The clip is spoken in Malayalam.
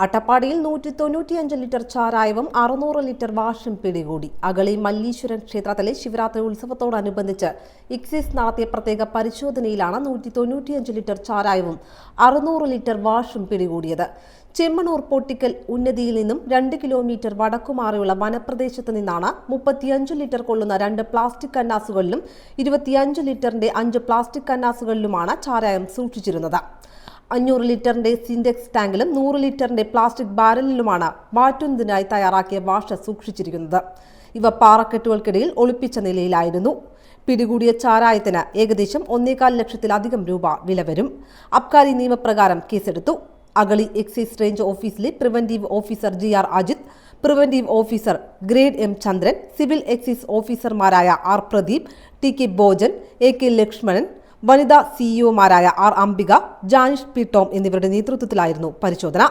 അട്ടപ്പാടിയിൽ 195 ലിറ്റർ ചാരായവും 600 ലിറ്റർ വാഷും പിടികൂടി. അഗളി മല്ലീശ്വരൻ ക്ഷേത്രത്തിലെ ശിവരാത്രി ഉത്സവത്തോടനുബന്ധിച്ച് എക്സൈസ് നടത്തിയ പ്രത്യേക പരിശോധനയിലാണ് 195 ലിറ്റർ ചാരായവും 600 ലിറ്റർ വാഷും പിടികൂടിയത്. ചെമ്മണൂർ പൊട്ടിക്കൽ ഉന്നതിയിൽ നിന്നും 2 കിലോമീറ്റർ വടക്കുമാറിയുള്ള വനപ്രദേശത്ത് നിന്നാണ് 35 ലിറ്റർ കൊള്ളുന്ന 2 പ്ലാസ്റ്റിക് കന്നാസുകളിലും 25 ലിറ്ററിന്റെ 5 പ്ലാസ്റ്റിക് കന്നാസുകളിലുമാണ് ചാരായം സൂക്ഷിച്ചിരുന്നത്. 500 ലിറ്ററിന്റെ സിൻഡെക്സ് ടാങ്കിലും 100 ലിറ്ററിന്റെ പ്ലാസ്റ്റിക് ബാരലിലുമാണ് മാറ്റുന്നതിനായി തയ്യാറാക്കിയ വാഷ് സൂക്ഷിച്ചിരിക്കുന്നത്. ഇവ പാറക്കെട്ടുകൾക്കിടയിൽ ഒളിപ്പിച്ച നിലയിലായിരുന്നു. പിടികൂടിയ ചാരായത്തിന് ഏകദേശം 1.25 ലക്ഷത്തിലധികം രൂപ വില വരും. അബ്കാരി നിയമപ്രകാരം കേസെടുത്തു. അഗളി എക്സൈസ് റേഞ്ച് ഓഫീസിലെ preventive officer GR Ajith, preventive officer grade M Chandran, civil excise ഓഫീസർമാരായ R Pradeep, TK Bhojan, AK Lakshmanan, വനിതാ CEO മാരായ R Ambika, Janish P Tom എന്നിവരുടെ നേതൃത്വത്തിലായിരുന്നു പരിശോധന.